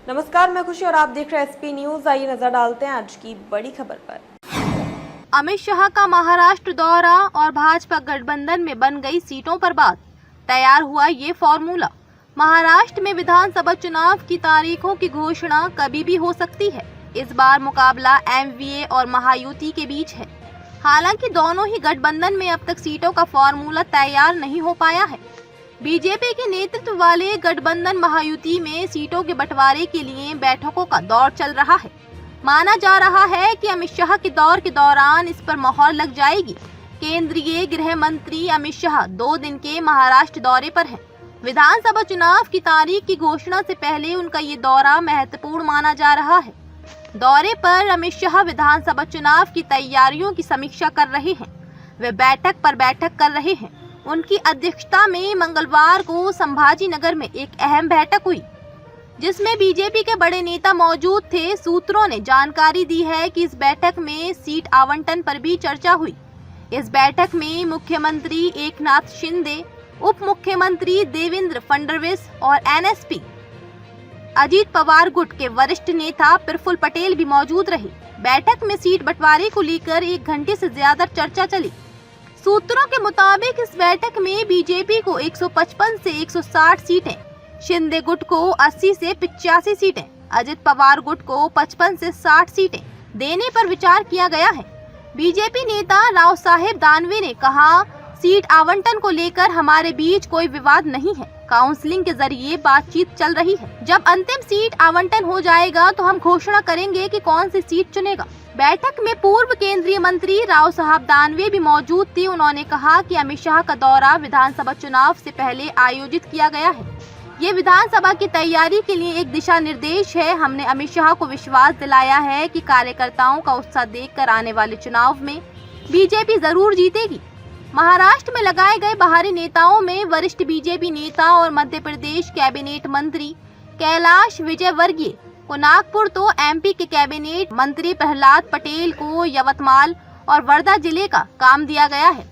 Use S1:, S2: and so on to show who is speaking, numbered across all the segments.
S1: नमस्कार, मैं खुशी और आप देख रहे हैं एसपी न्यूज। आइए नजर डालते हैं आज की बड़ी खबर पर।
S2: अमित शाह का महाराष्ट्र दौरा और भाजपा गठबंधन में बन गई सीटों पर बात। तैयार हुआ ये फॉर्मूला। महाराष्ट्र में विधानसभा चुनाव की तारीखों की घोषणा कभी भी हो सकती है। इस बार मुकाबला एमवीए और महायुति के बीच है। हालांकि दोनों ही गठबंधन में अब तक सीटों का फॉर्मूला तैयार नहीं हो पाया है। बीजेपी के नेतृत्व वाले गठबंधन महायुति में सीटों के बंटवारे के लिए बैठकों का दौर चल रहा है। माना जा रहा है कि अमित शाह के दौर के दौरान इस पर मोहर लग जाएगी। केंद्रीय गृह मंत्री अमित शाह 2 दिन के महाराष्ट्र दौरे पर हैं। विधानसभा चुनाव की तारीख की घोषणा से पहले उनका ये दौरा महत्वपूर्ण माना जा रहा है। दौरे पर अमित शाह विधानसभा चुनाव की तैयारियों की समीक्षा कर रहे हैं। वे बैठक पर बैठक कर रहे हैं। उनकी अध्यक्षता में मंगलवार को संभाजी नगर में एक अहम बैठक हुई, जिसमें बीजेपी के बड़े नेता मौजूद थे। सूत्रों ने जानकारी दी है कि इस बैठक में सीट आवंटन पर भी चर्चा हुई। इस बैठक में मुख्यमंत्री एकनाथ शिंदे, उप मुख्यमंत्री देवेंद्र फडणवीस और एनएसपी अजीत पवार गुट के वरिष्ठ नेता प्रफुल्ल पटेल भी मौजूद रहे। बैठक में सीट बंटवारे को लेकर 1 घंटे से ज्यादा चर्चा चली। सूत्रों के मुताबिक इस बैठक में बीजेपी को 155 से 160 सीटें, शिंदे गुट को 80 से 85 सीटें, अजित पवार गुट को 55 से 60 सीटें देने पर विचार किया गया है। बीजेपी नेता राव साहेब दानवे ने कहा, सीट आवंटन को लेकर हमारे बीच कोई विवाद नहीं है। काउंसलिंग के जरिए बातचीत चल रही है। जब अंतिम सीट आवंटन हो जाएगा तो हम घोषणा करेंगे कि कौन सी सीट चुनेगा। बैठक में पूर्व केंद्रीय मंत्री राव साहब दानवे भी मौजूद थे। उन्होंने कहा कि अमित शाह का दौरा विधानसभा चुनाव से पहले आयोजित किया गया है। ये विधानसभा की तैयारी के लिए एक दिशा निर्देश है। हमने अमित शाह को विश्वास दिलाया है कि कार्यकर्ताओं का उत्साह देखकर आने वाले चुनाव में बीजेपी जरूर जीतेगी। महाराष्ट्र में लगाए गए बाहरी नेताओं में वरिष्ठ बीजेपी नेता और मध्य प्रदेश कैबिनेट मंत्री कैलाश विजयवर्गीय को नागपुर, तो एमपी के कैबिनेट मंत्री प्रहलाद पटेल को यवतमाल और वर्धा जिले का काम दिया गया है।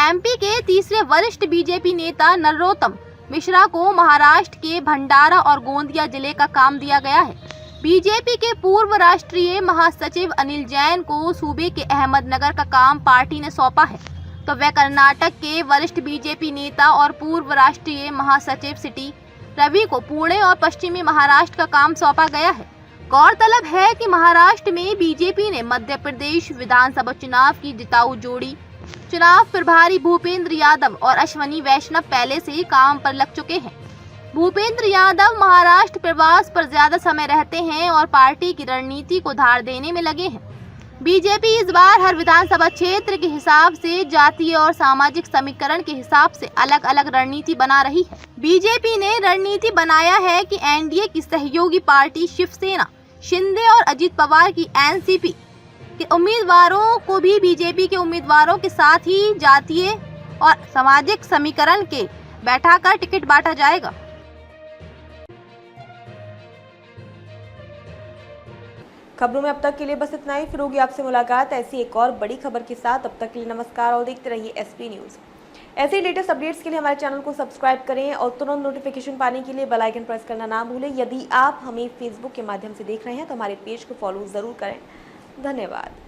S2: एमपी के तीसरे वरिष्ठ बीजेपी नेता नरोत्तम मिश्रा को महाराष्ट्र के भंडारा और गोंदिया जिले का काम दिया गया है। बीजेपी के पूर्व राष्ट्रीय महासचिव अनिल जैन को सूबे के अहमदनगर का काम पार्टी ने सौंपा है, तो वह कर्नाटक के वरिष्ठ बीजेपी नेता और पूर्व राष्ट्रीय महासचिव सिटी रवि को पुणे और पश्चिमी महाराष्ट्र का काम सौंपा गया है। गौरतलब है कि महाराष्ट्र में बीजेपी ने मध्य प्रदेश विधानसभा चुनाव की जिताऊ जोड़ी चुनाव प्रभारी भूपेंद्र यादव और अश्वनी वैष्णव पहले से ही काम पर लग चुके हैं। भूपेंद्र यादव महाराष्ट्र प्रवास पर ज्यादा समय रहते हैं और पार्टी की रणनीति को धार देने में लगे हैं। बीजेपी इस बार हर विधानसभा क्षेत्र के हिसाब से, जातीय और सामाजिक समीकरण के हिसाब से अलग अलग रणनीति बना रही है। बीजेपी ने रणनीति बनाया है कि एनडीए की सहयोगी पार्टी शिवसेना, शिंदे और अजित पवार की एनसीपी के उम्मीदवारों को भी बीजेपी के उम्मीदवारों के साथ ही जातीय और सामाजिक समीकरण के बैठाकर टिकट बांटा जाएगा।
S1: खबरों में अब तक के लिए बस इतना ही। फिर होगी आपसे मुलाकात ऐसी एक और बड़ी खबर के साथ। अब तक के लिए नमस्कार और देखते रहिए एसपी न्यूज। ऐसे ही लेटेस्ट अपडेट्स के लिए हमारे चैनल को सब्सक्राइब करें और तुरंत नोटिफिकेशन पाने के लिए बेल आइकन प्रेस करना ना भूलें। यदि आप हमें फेसबुक के माध्यम से देख रहे हैं तो हमारे पेज को फॉलो जरूर करें। धन्यवाद।